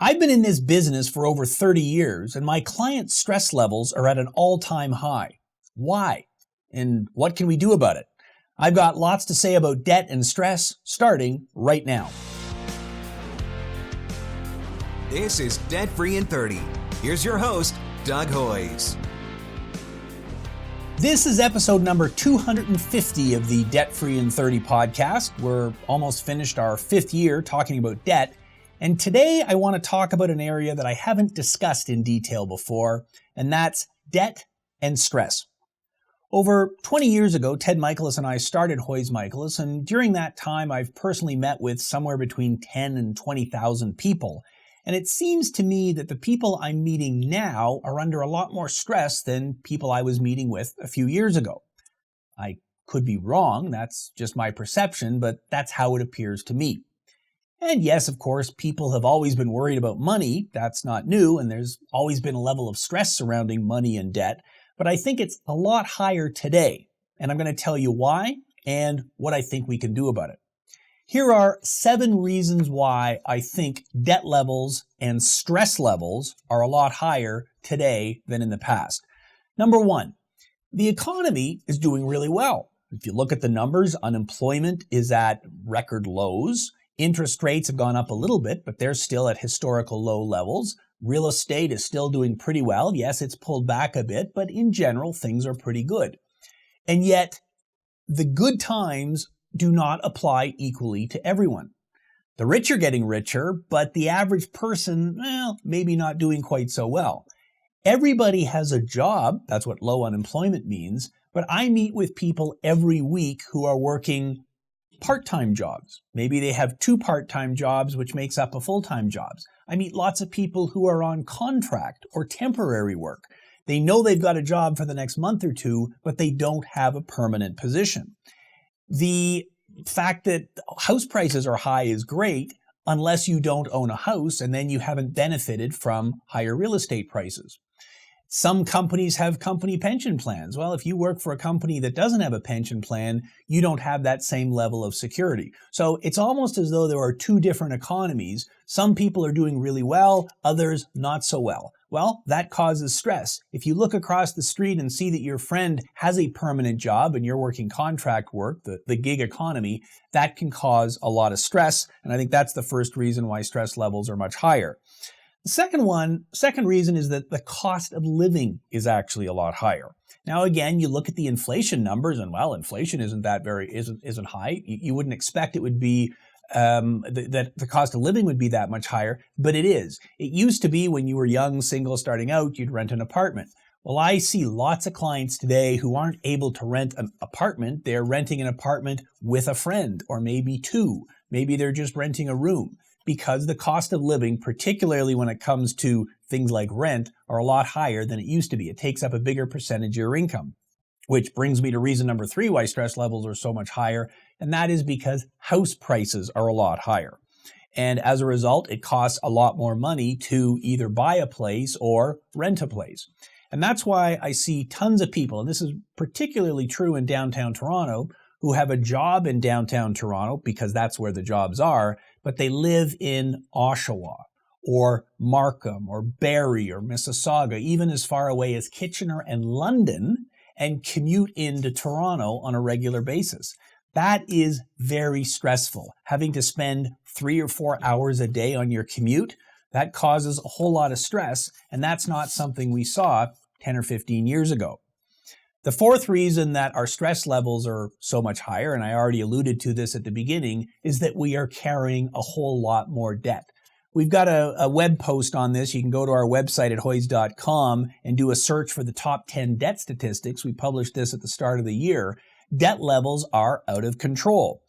I've been in this business for over 30 years, and my client stress levels are at an all-time high. Why? And what can we do about it? I've got lots to say about debt and stress, starting right now. This is Debt Free in 30. Here's your host, Doug Hoyes. This is episode number 250 of the Debt Free in 30 podcast. We're almost finished our fifth year talking about debt. And today I want to talk about an area that I haven't discussed in detail before, and that's debt and stress. Over 20 years ago, Ted Michaelis and I started Hoyes Michaelis, and during that time I've personally met with somewhere between 10 and 20,000 people. And it seems to me that the people I'm meeting now are under a lot more stress than people I was meeting with a few years ago. I could be wrong, that's just my perception, but that's how it appears to me. And yes, of course, people have always been worried about money. That's not new, and there's always been a level of stress surrounding money and debt. But I think it's a lot higher today, and I'm going to tell you why and what I think we can do about it. Here are 7 reasons why I think debt levels and stress levels are a lot higher today than in the past. Number 1, the economy is doing really well. If you look at the numbers, unemployment is at record lows. Interest rates have gone up a little bit, but they're still at historical low levels. Real estate is still doing pretty well. Yes, it's pulled back a bit, but in general, things are pretty good. And yet, the good times do not apply equally to everyone. The rich are getting richer, but the average person, maybe not doing quite so well. Everybody has a job. That's what low unemployment means. But I meet with people every week who are working part-time jobs. Maybe they have 2 part-time jobs, which makes up a full-time jobs. I meet lots of people who are on contract or temporary work. They know they've got a job for the next month or 2, but they don't have a permanent position. The fact that house prices are high is great unless you don't own a house, and then you haven't benefited from higher real estate prices. Some companies have company pension plans. Well, if you work for a company that doesn't have a pension plan, you don't have that same level of security. So it's almost as though there are 2 different economies. Some people are doing really well, others not so well. Well, that causes stress. If you look across the street and see that your friend has a permanent job and you're working contract work, the gig economy, that can cause a lot of stress. And I think that's the first reason why stress levels are much higher. The second reason is that the cost of living is actually a lot higher. Now, again, you look at the inflation numbers and, well, inflation isn't high. You wouldn't expect it would be, that the cost of living would be that much higher, but it is. It used to be when you were young, single, starting out, you'd rent an apartment. Well, I see lots of clients today who aren't able to rent an apartment. They're renting an apartment with a friend, or maybe 2. Maybe they're just renting a room. Because the cost of living, particularly when it comes to things like rent, are a lot higher than it used to be. It takes up a bigger percentage of your income, which brings me to reason number 3 why stress levels are so much higher, and that is because house prices are a lot higher. And as a result, it costs a lot more money to either buy a place or rent a place. And that's why I see tons of people, and this is particularly true in downtown Toronto, who have a job in downtown Toronto because that's where the jobs are, but they live in Oshawa or Markham or Barrie or Mississauga, even as far away as Kitchener and London, and commute into Toronto on a regular basis. That is very stressful. Having to spend 3 or 4 hours a day on your commute, that causes a whole lot of stress, and that's not something we saw 10 or 15 years ago. The fourth reason that our stress levels are so much higher, and I already alluded to this at the beginning, is that we are carrying a whole lot more debt. We've got a web post on this. You can go to our website at hoyes.com and do a search for the top 10 debt statistics. We published this at the start of the year. Debt levels are out of control.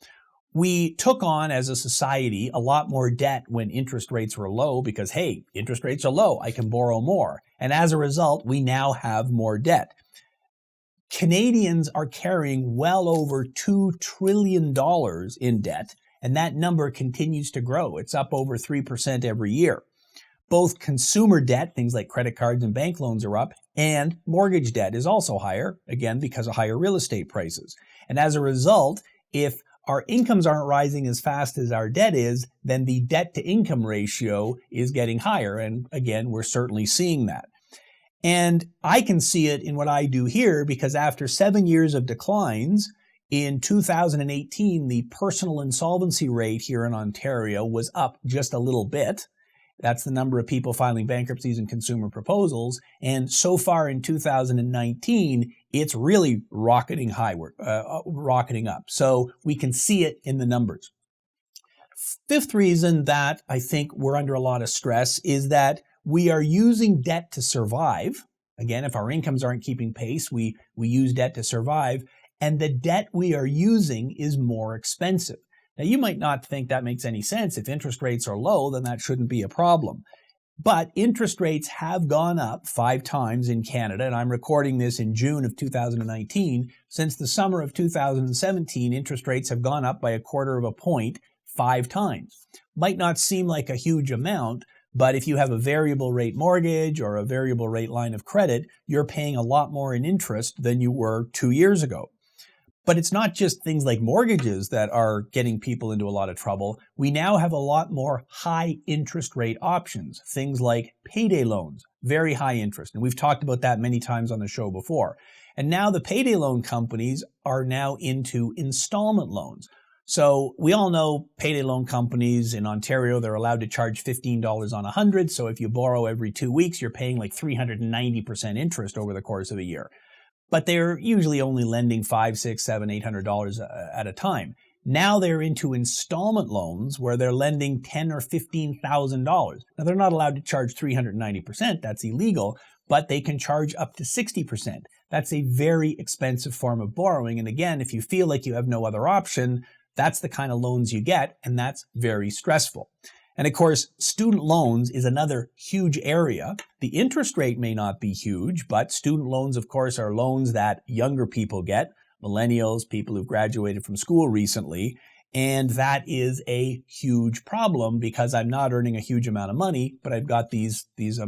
We took on, as a society, a lot more debt when interest rates were low because, hey, interest rates are low. I can borrow more. And as a result, we now have more debt. Canadians are carrying well over $2 trillion in debt, and that number continues to grow. It's up over 3% every year. Both consumer debt, things like credit cards and bank loans, are up, and mortgage debt is also higher, again, because of higher real estate prices. And as a result, if our incomes aren't rising as fast as our debt is, then the debt to income ratio is getting higher. And again, we're certainly seeing that. And I can see it in what I do here because after 7 years of declines, in 2018, the personal insolvency rate here in Ontario was up just a little bit. That's the number of people filing bankruptcies and consumer proposals. And so far in 2019, it's really rocketing up. So we can see it in the numbers. Fifth reason that I think we're under a lot of stress is that we are using debt to survive. Again, if our incomes aren't keeping pace, we use debt to survive. And the debt we are using is more expensive. Now, you might not think that makes any sense. If interest rates are low, then that shouldn't be a problem. But interest rates have gone up 5 times in Canada, and I'm recording this in June of 2019. Since the summer of 2017, interest rates have gone up by 1/4 point 5 times. Might not seem like a huge amount, but if you have a variable rate mortgage or a variable rate line of credit, you're paying a lot more in interest than you were 2 years ago. But it's not just things like mortgages that are getting people into a lot of trouble. We now have a lot more high interest rate options, things like payday loans, very high interest. And we've talked about that many times on the show before. And now the payday loan companies are now into installment loans. So we all know payday loan companies in Ontario, they're allowed to charge $15 on 100. So if you borrow every 2 weeks, you're paying like 390% interest over the course of a year. But they're usually only lending $500, $600, $700, $800 at a time. Now they're into installment loans where they're lending $10,000 or $15,000. Now they're not allowed to charge 390%, that's illegal, but they can charge up to 60%. That's a very expensive form of borrowing. And again, if you feel like you have no other option, that's the kind of loans you get, and that's very stressful. And of course, student loans is another huge area. The interest rate may not be huge, but student loans, of course, are loans that younger people get, millennials, people who've graduated from school recently. And that is a huge problem because I'm not earning a huge amount of money, but I've got these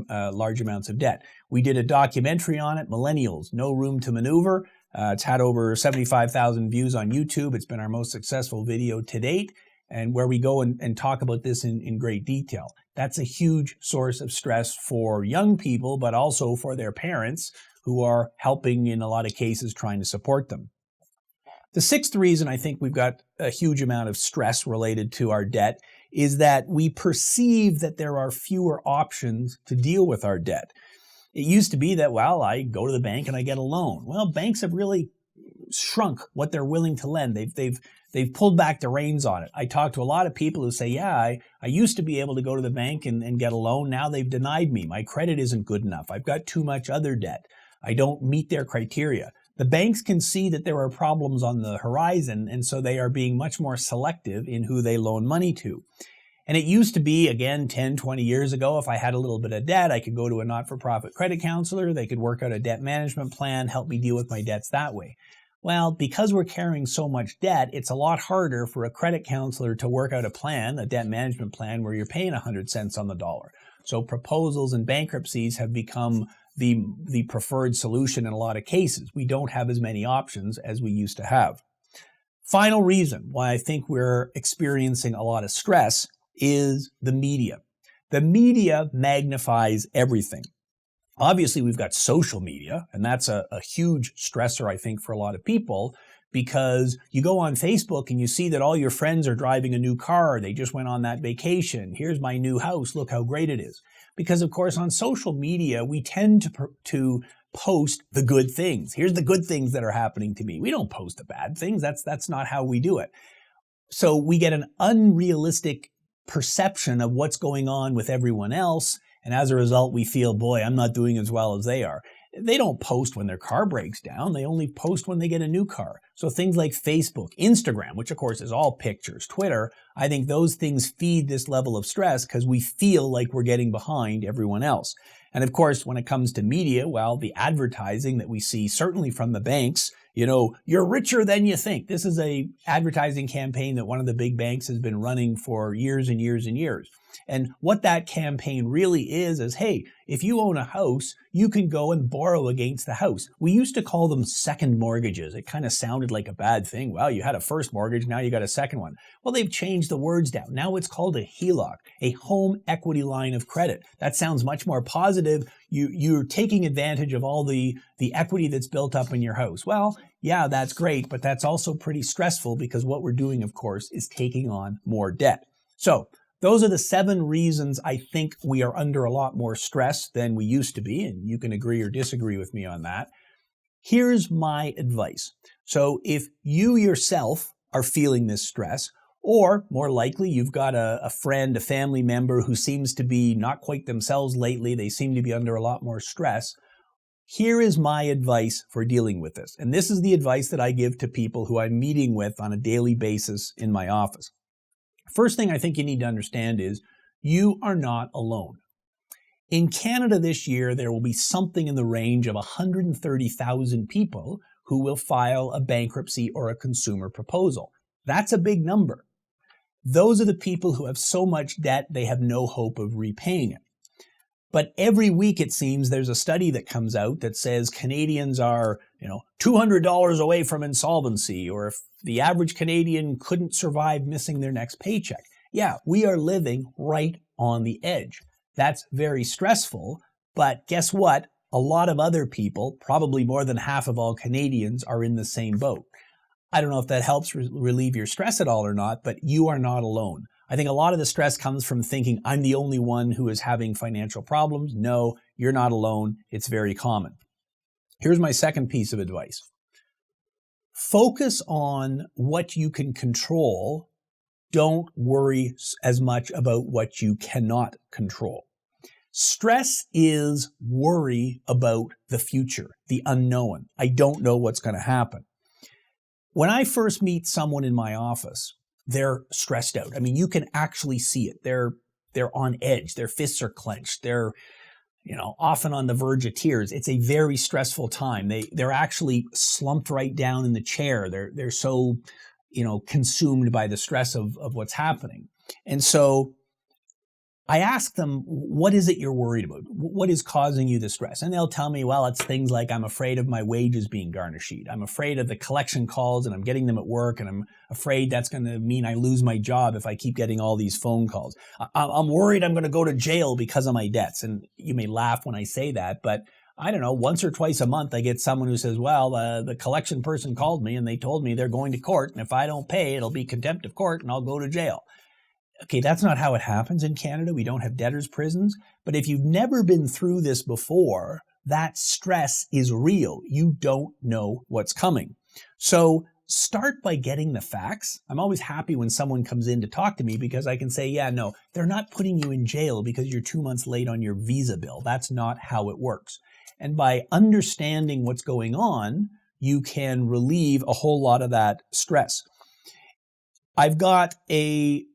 large amounts of debt. We did a documentary on it, Millennials, No Room to Maneuver. It's had over 75,000 views on YouTube. It's been our most successful video to date, and where we go and talk about this in great detail. That's a huge source of stress for young people, but also for their parents who are helping in a lot of cases trying to support them. The sixth reason I think we've got a huge amount of stress related to our debt is that we perceive that there are fewer options to deal with our debt. It used to be that, well, I go to the bank and I get a loan. Well, banks have really shrunk what they're willing to lend. They've pulled back the reins on it. I talk to a lot of people who say, yeah, I used to be able to go to the bank and get a loan. Now they've denied me. My credit isn't good enough. I've got too much other debt. I don't meet their criteria. The banks can see that there are problems on the horizon, and so they are being much more selective in who they loan money to. And it used to be, again, 10, 20 years ago, if I had a little bit of debt, I could go to a not-for-profit credit counselor. They could work out a debt management plan, help me deal with my debts that way. Well, because we're carrying so much debt, it's a lot harder for a credit counselor to work out a plan, a debt management plan, where you're paying 100 cents on the dollar. So proposals and bankruptcies have become the preferred solution in a lot of cases. We don't have as many options as we used to have. Final reason why I think we're experiencing a lot of stress is the media. The media magnifies everything. Obviously, we've got social media, and that's a huge stressor, I think, for a lot of people, because you go on Facebook and you see that all your friends are driving a new car. They just went on that vacation. Here's my new house. Look how great it is. Because, of course, on social media, we tend to post the good things. Here's the good things that are happening to me. We don't post the bad things. That's not how we do it. So we get an unrealistic perception of what's going on with everyone else. And as a result, we feel, boy, I'm not doing as well as they are. They don't post when their car breaks down. They only post when they get a new car. So things like Facebook, Instagram, which of course is all pictures, Twitter, I think those things feed this level of stress because we feel like we're getting behind everyone else. And of course, when it comes to media, well, the advertising that we see, certainly from the banks, you're richer than you think. This is a advertising campaign that one of the big banks has been running for years and years and years. And what that campaign really is, hey, if you own a house, you can go and borrow against the house. We used to call them second mortgages. It kind of sounded like a bad thing. Well, you had a first mortgage, now you got a second one. Well, they've changed the words down. Now it's called a HELOC, a home equity line of credit. That sounds much more positive. You're taking advantage of all the equity that's built up in your house. Well, yeah, that's great, but that's also pretty stressful because what we're doing, of course, is taking on more debt. So those are the 7 reasons I think we are under a lot more stress than we used to be, and you can agree or disagree with me on that. Here's my advice. So if you yourself are feeling this stress, or more likely you've got a friend, a family member who seems to be not quite themselves lately, they seem to be under a lot more stress, here is my advice for dealing with this. And this is the advice that I give to people who I'm meeting with on a daily basis in my office. First thing I think you need to understand is you are not alone. In Canada this year, there will be something in the range of 130,000 people who will file a bankruptcy or a consumer proposal. That's a big number. Those are the people who have so much debt they have no hope of repaying it. But every week, it seems, there's a study that comes out that says Canadians are, $200 away from insolvency, or if the average Canadian couldn't survive missing their next paycheck. Yeah, we are living right on the edge. That's very stressful, but guess what? A lot of other people, probably more than half of all Canadians, are in the same boat. I don't know if that helps relieve your stress at all or not, but you are not alone. I think a lot of the stress comes from thinking I'm the only one who is having financial problems. No, you're not alone. It's very common. Here's my second piece of advice. Focus on what you can control. Don't worry as much about what you cannot control. Stress is worry about the future, the unknown. I don't know what's going to happen. When I first meet someone in my office, they're stressed out. I mean, you can actually see it. They're on edge. Their fists are clenched. They're, often on the verge of tears. It's a very stressful time. They're actually slumped right down in the chair. They're so, consumed by the stress of what's happening. And so I ask them, what is it you're worried about? What is causing you the stress? And they'll tell me, well, it's things like I'm afraid of my wages being garnished. I'm afraid of the collection calls and I'm getting them at work. And I'm afraid that's going to mean I lose my job if I keep getting all these phone calls. I'm worried I'm going to go to jail because of my debts. And you may laugh when I say that, but I don't know, once or twice a month, I get someone who says, well, the collection person called me and they told me they're going to court. And if I don't pay, it'll be contempt of court and I'll go to jail. Okay, that's not how it happens in Canada. We don't have debtors' prisons. But if you've never been through this before, that stress is real. You don't know what's coming. So start by getting the facts. I'm always happy when someone comes in to talk to me because I can say, yeah, no, they're not putting you in jail because you're 2 months late on your visa bill. That's not how it works. And by understanding what's going on, you can relieve a whole lot of that stress. I've got a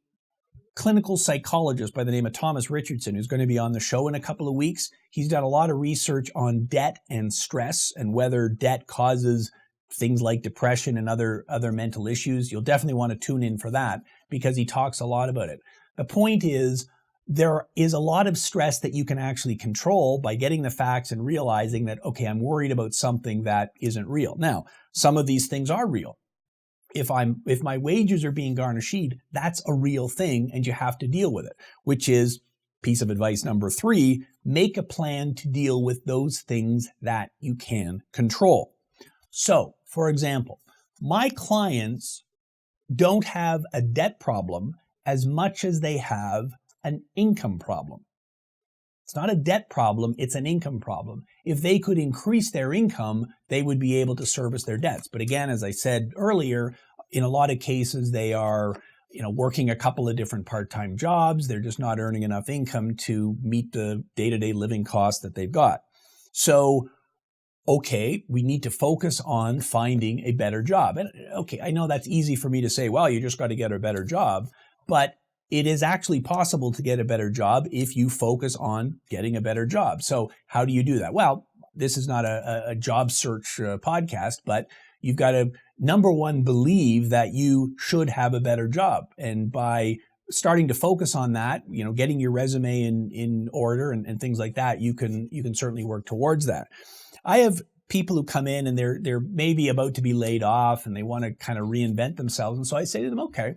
clinical psychologist by the name of Thomas Richardson, who's going to be on the show in a couple of weeks. He's done a lot of research on debt and stress and whether debt causes things like depression and other mental issues. You'll definitely want to tune in for that because he talks a lot about it. The point is, there is a lot of stress that you can actually control by getting the facts and realizing that, okay, I'm worried about something that isn't real. Now, some of these things are real. If my wages are being garnished, that's a real thing and you have to deal with it, which is piece of advice number 3, make a plan to deal with those things that you can control. So, for example, my clients don't have a debt problem as much as they have an income problem. It's not a debt problem, it's an income problem. If they could increase their income, they would be able to service their debts. But again, as I said earlier, in a lot of cases, they are working a couple of different part-time jobs. They're just not earning enough income to meet the day-to-day living costs that they've got. So, okay, we need to focus on finding a better job. And okay, I know that's easy for me to say, well, you just got to get a better job. But it is actually possible to get a better job if you focus on getting a better job. So how do you do that? Well, this is not a job search podcast, but you've got to, number one, believe that you should have a better job. And by starting to focus on that, getting your resume in order and things like that, you can certainly work towards that. I have people who come in and they're maybe about to be laid off and they want to kind of reinvent themselves. And so I say to them, okay,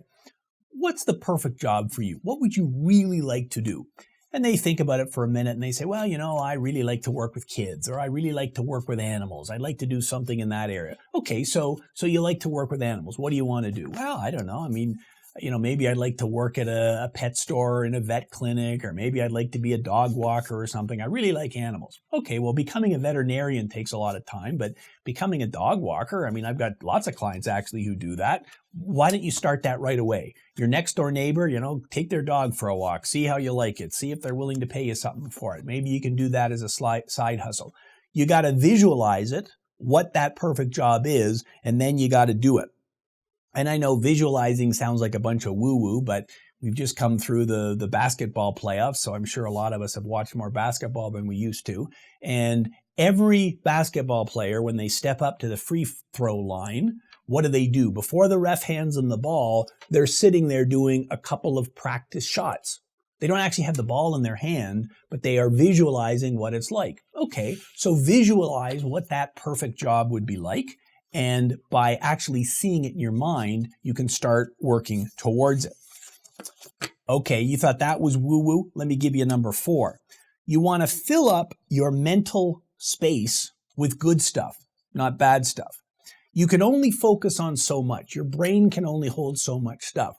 what's the perfect job for you? What would you really like to do? And they think about it for a minute and they say, well, I really like to work with kids, or I really like to work with animals. I'd like to do something in that area. Okay, so you like to work with animals. What do you want to do? Well, I don't know. I mean, maybe I'd like to work at a pet store or in a vet clinic, or maybe I'd like to be a dog walker or something. I really like animals. Okay, well, becoming a veterinarian takes a lot of time, but becoming a dog walker, I mean, I've got lots of clients actually who do that. Why don't you start that right away? Your next door neighbor, take their dog for a walk, see how you like it, see if they're willing to pay you something for it. Maybe you can do that as a side hustle. You got to visualize it, what that perfect job is, and then you got to do it. And I know visualizing sounds like a bunch of woo-woo, but we've just come through the basketball playoffs, so I'm sure a lot of us have watched more basketball than we used to. And every basketball player, when they step up to the free throw line, what do? Before the ref hands them the ball, they're sitting there doing a couple of practice shots. They don't actually have the ball in their hand, but they are visualizing what it's like. Okay, so visualize what that perfect job would be like. And by actually seeing it in your mind, you can start working towards it. Okay, you thought that was woo-woo? Let me give you number 4. You want to fill up your mental space with good stuff, not bad stuff. You can only focus on so much. Your brain can only hold so much stuff.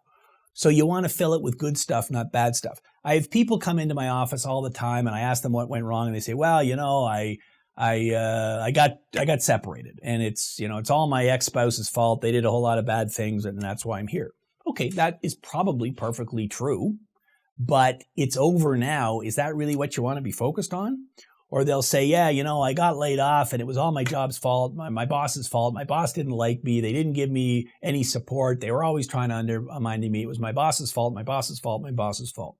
So you want to fill it with good stuff, not bad stuff. I have people come into my office all the time and I ask them what went wrong and they say, well, I got separated and it's all my ex-spouse's fault. They did a whole lot of bad things and that's why I'm here. Okay, that is probably perfectly true, but it's over now. Is that really what you want to be focused on? Or they'll say, yeah, I got laid off and it was all my job's fault, my boss's fault. My boss didn't like me. They didn't give me any support. They were always trying to undermine me. It was my boss's fault, my boss's fault, my boss's fault.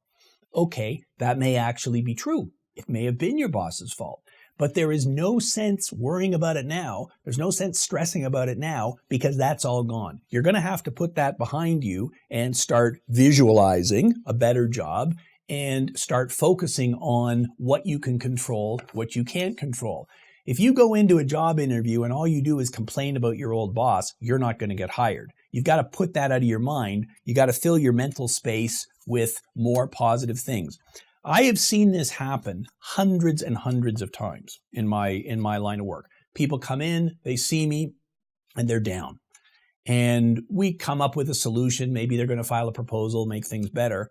Okay, that may actually be true. It may have been your boss's fault. But there is no sense worrying about it now. There's no sense stressing about it now because that's all gone. You're going to have to put that behind you and start visualizing a better job and start focusing on what you can control, what you can't control. If you go into a job interview and all you do is complain about your old boss, you're not going to get hired. You've got to put that out of your mind. You got to fill your mental space with more positive things. I have seen this happen hundreds and hundreds of times in my line of work. People come in, they see me, and they're down. And we come up with a solution. Maybe they're going to file a proposal, make things better.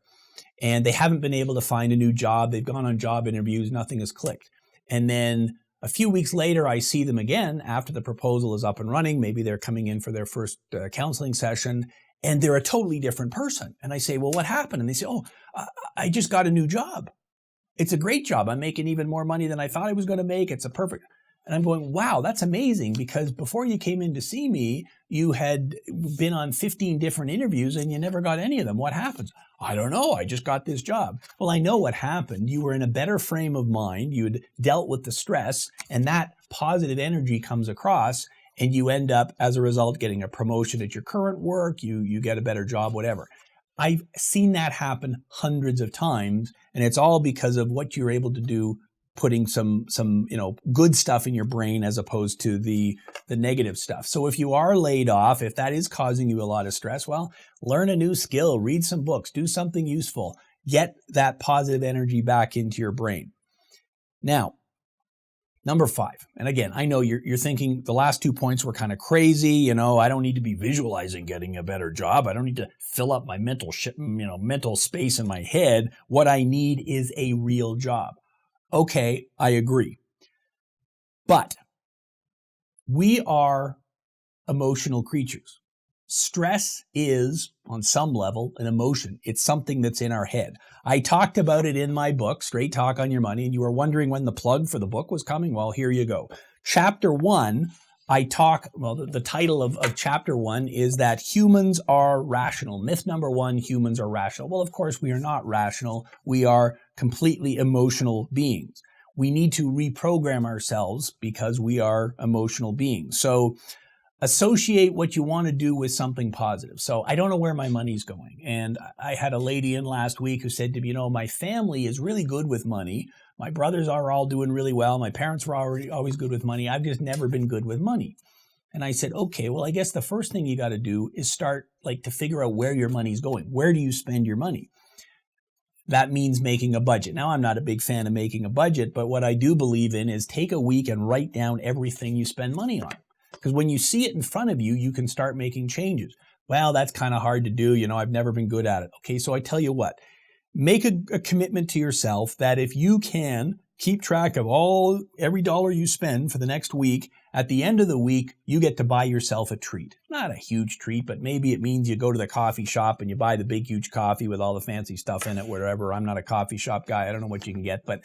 And they haven't been able to find a new job. They've gone on job interviews. Nothing has clicked. And then a few weeks later, I see them again after the proposal is up and running. Maybe they're coming in for their first counseling session. And they're a totally different person. And I say, well, what happened? And they say, oh, I just got a new job. It's a great job. I'm making even more money than I thought I was going to make. It's a perfect. And I'm going, wow, that's amazing, because before you came in to see me, you had been on 15 different interviews and you never got any of them. What happens? I don't know. I just got this job. Well, I know what happened. You were in a better frame of mind. You had dealt with the stress, and that positive energy comes across. And you end up, as a result, getting a promotion at your current work, you get a better job, whatever. I've seen that happen hundreds of times, and it's all because of what you're able to do, putting some good stuff in your brain as opposed to the negative stuff. So if you are laid off, if that is causing you a lot of stress, well, learn a new skill, read some books, do something useful, get that positive energy back into your brain. Now, number 5, and again, I know you're thinking the last 2 points were kind of crazy. I don't need to be visualizing getting a better job. I don't need to fill up my mental space in my head. What I need is a real job. Okay, I agree. But we are emotional creatures. Stress is, on some level, an emotion. It's something that's in our head. I talked about it in my book, Straight Talk on Your Money, and you were wondering when the plug for the book was coming. Well, here you go. Chapter 1, the title of Chapter 1 is that humans are rational. Myth number 1, humans are rational. Well, of course, we are not rational. We are completely emotional beings. We need to reprogram ourselves because we are emotional beings. So associate what you want to do with something positive. So I don't know where my money's going. And I had a lady in last week who said to me, my family is really good with money. My brothers are all doing really well. My parents were always good with money. I've just never been good with money. And I said, okay, well, I guess the first thing you got to do is start to figure out where your money's going. Where do you spend your money? That means making a budget. Now, I'm not a big fan of making a budget, but what I do believe in is take a week and write down everything you spend money on. Because when you see it in front of you, you can start making changes. Well, that's kind of hard to do. I've never been good at it. Okay, so I tell you what, make a commitment to yourself that if you can keep track of every dollar you spend for the next week, at the end of the week, you get to buy yourself a treat. Not a huge treat, but maybe it means you go to the coffee shop and you buy the big, huge coffee with all the fancy stuff in it, whatever. I'm not a coffee shop guy. I don't know what you can get, but,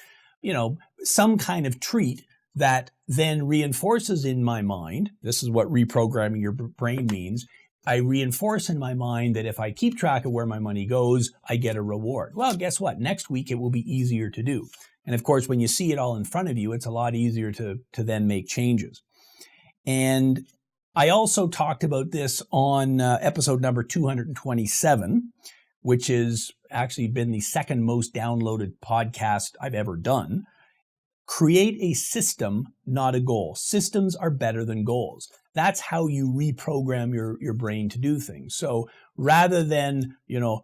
some kind of treat that then reinforces in my mind, this is what reprogramming your brain means, I reinforce in my mind that if I keep track of where my money goes, I get a reward. Well, guess what? Next week, it will be easier to do. And of course, when you see it all in front of you, it's a lot easier to then make changes. And I also talked about this on episode number 227, which has actually been the second most downloaded podcast I've ever done. Create a system, not a goal. Systems are better than goals. That's how you reprogram your brain to do things. So rather than,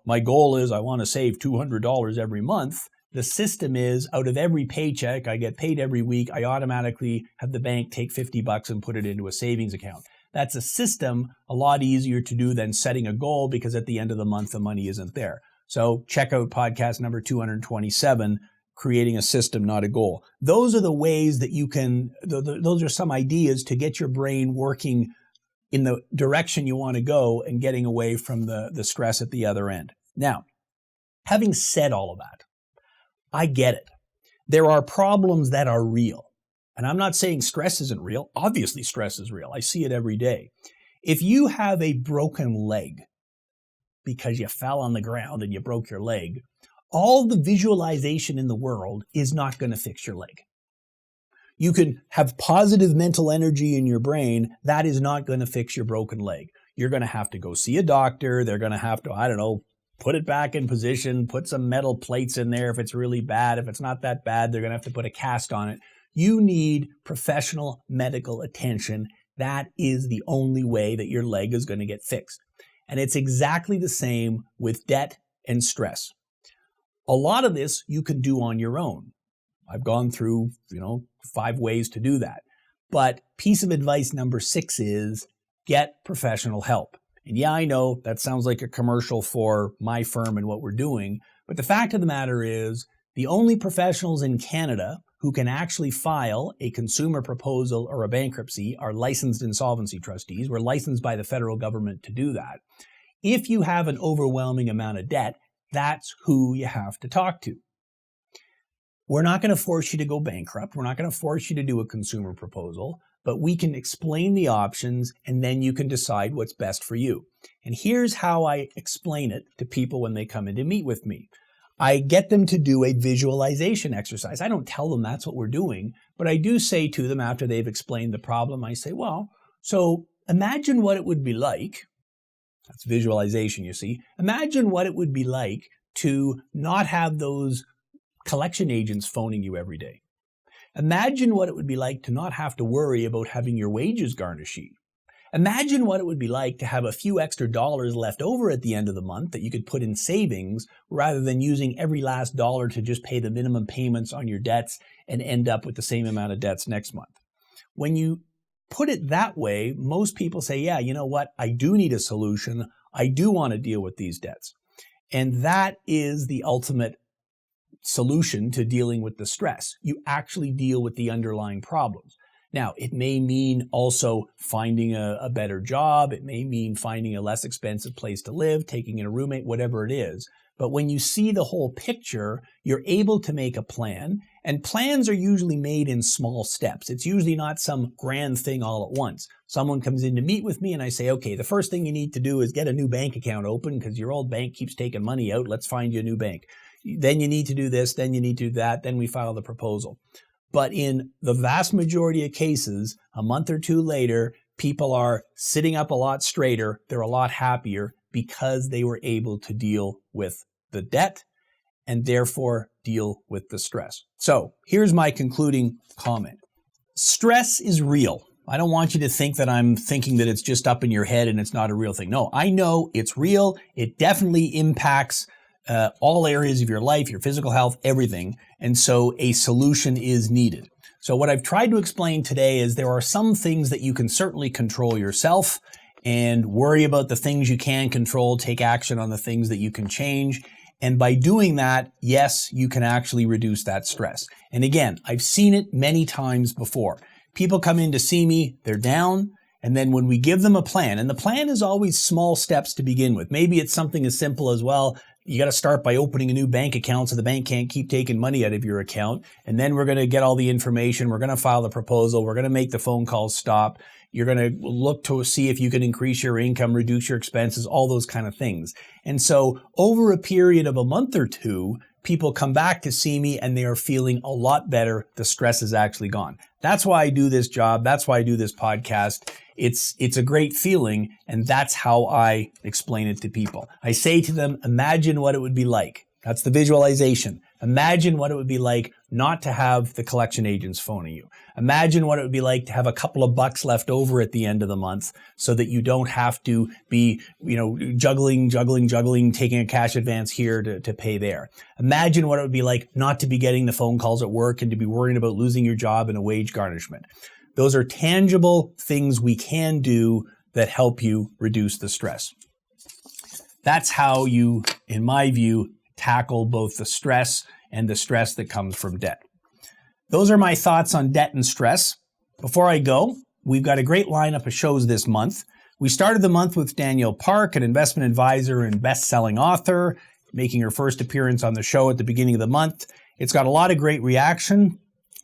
my goal is I want to save $200 every month, the system is out of every paycheck I get paid every week, I automatically have the bank take $50 and put it into a savings account. That's a system a lot easier to do than setting a goal because at the end of the month, the money isn't there. So check out podcast number 227, Creating a System, Not a Goal. Those are the ways that you can, those are some ideas to get your brain working in the direction you want to go and getting away from the stress at the other end. Now, having said all of that, I get it. There are problems that are real. And I'm not saying stress isn't real. Obviously, stress is real. I see it every day. If you have a broken leg because you fell on the ground and you broke your leg, all the visualization in the world is not going to fix your leg. You can have positive mental energy in your brain. That is not going to fix your broken leg. You're going to have to go see a doctor. They're going to have to, put it back in position, put some metal plates in there if it's really bad. If it's not that bad, they're going to have to put a cast on it. You need professional medical attention. That is the only way that your leg is going to get fixed. And it's exactly the same with debt and stress. A lot of this you can do on your own. I've gone through, 5 ways to do that. But piece of advice number 6 is get professional help. And yeah, I know that sounds like a commercial for my firm and what we're doing. But the fact of the matter is the only professionals in Canada who can actually file a consumer proposal or a bankruptcy are licensed insolvency trustees. We're licensed by the federal government to do that. If you have an overwhelming amount of debt, that's who you have to talk to. We're not going to force you to go bankrupt. We're not going to force you to do a consumer proposal, but we can explain the options and then you can decide what's best for you. And here's how I explain it to people when they come in to meet with me. I get them to do a visualization exercise. I don't tell them that's what we're doing, but I do say to them after they've explained the problem, I say, well, so imagine what it would be like. That's visualization, you see. Imagine what it would be like to not have those collection agents phoning you every day. Imagine what it would be like to not have to worry about having your wages garnished. Imagine what it would be like to have a few extra dollars left over at the end of the month that you could put in savings rather than using every last dollar to just pay the minimum payments on your debts and end up with the same amount of debts next month. When you put it that way, most people say, yeah, you know what? I do need a solution. I do want to deal with these debts. And that is the ultimate solution to dealing with the stress. You actually deal with the underlying problems. Now, it may mean also finding a better job. It may mean finding a less expensive place to live, taking in a roommate, whatever it is. But when you see the whole picture, you're able to make a plan. And plans are usually made in small steps. It's usually not some grand thing all at once. Someone comes in to meet with me and I say, okay, the first thing you need to do is get a new bank account open because your old bank keeps taking money out. Let's find you a new bank. Then you need to do this, then you need to do that, then we file the proposal. But in the vast majority of cases, a month or two later, People are sitting up a lot straighter. They're a lot happier because they were able to deal with the debt and therefore deal with the stress. So here's my concluding comment. Stress is real. I don't want you to think that I'm thinking that it's just up in your head and it's not a real thing. No, I know it's real. It definitely impacts all areas of your life, your physical health, everything. And so a solution is needed. So what I've tried to explain today is there are some things that you can certainly control yourself and worry about the things you can control, take action on the things that you can change. And by doing that, yes, you can actually reduce that stress. And again, I've seen it many times before. People come in to see me, they're down, and then when we give them a plan, and the plan is always small steps to begin with. Maybe it's something as simple as, well, you got to start by opening a new bank account so the bank can't keep taking money out of your account. And then we're going to get all the information. We're going to file the proposal. We're going to make the phone calls stop. You're going to look to see if you can increase your income, reduce your expenses, all those kind of things. And so over a period of a month or two, people come back to see me and they are feeling a lot better. The stress is actually gone. That's why I do this job. That's why I do this podcast. It's a great feeling, and that's how I explain it to people. I say to them, imagine what it would be like. That's the visualization. Imagine what it would be like not to have the collection agents phoning you. Imagine what it would be like to have a couple of bucks left over at the end of the month so that you don't have to be, juggling, taking a cash advance here to pay there. Imagine what it would be like not to be getting the phone calls at work and to be worrying about losing your job and a wage garnishment. Those are tangible things we can do that help you reduce the stress. That's how you, in my view, tackle both the stress and the stress that comes from debt. Those are my thoughts on debt and stress. Before I go, we've got a great lineup of shows this month. We started the month with Danielle Park, an investment advisor and best-selling author, making her first appearance on the show at the beginning of the month. It's got a lot of great reaction.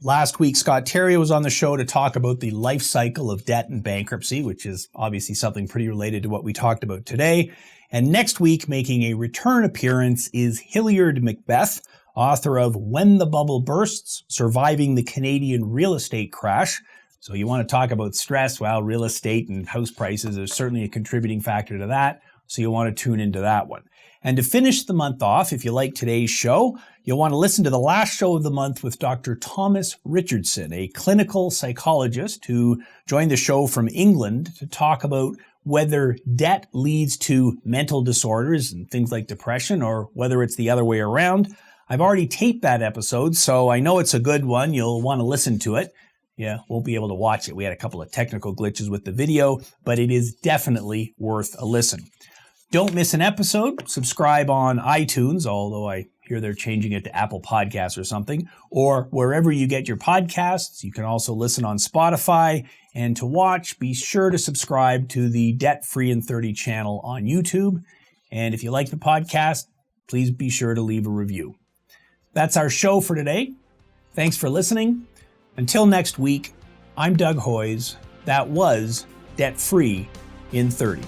Last week, Scott Terrio was on the show to talk about the life cycle of debt and bankruptcy, which is obviously something pretty related to what we talked about today. And next week, making a return appearance is Hilliard Macbeth, author of When the Bubble Bursts, Surviving the Canadian Real Estate Crash. So you want to talk about stress? Well, real estate and house prices are certainly a contributing factor to that. So you'll want to tune into that one. And to finish the month off, if you like today's show, you'll want to listen to the last show of the month with Dr. Thomas Richardson, a clinical psychologist who joined the show from England to talk about whether debt leads to mental disorders and things like depression or whether it's the other way around. I've already taped that episode, so I know it's a good one. You'll want to listen to it. Yeah, won't be able to watch it. We had a couple of technical glitches with the video, but it is definitely worth a listen. Don't miss an episode. Subscribe on iTunes, although I hear they're changing it to Apple Podcasts or something, or wherever you get your podcasts. You can also listen on Spotify. And to watch, be sure to subscribe to the Debt Free in 30 channel on YouTube. And if you like the podcast, please be sure to leave a review. That's our show for today. Thanks for listening. Until next week, I'm Doug Hoyes. That was Debt Free in 30.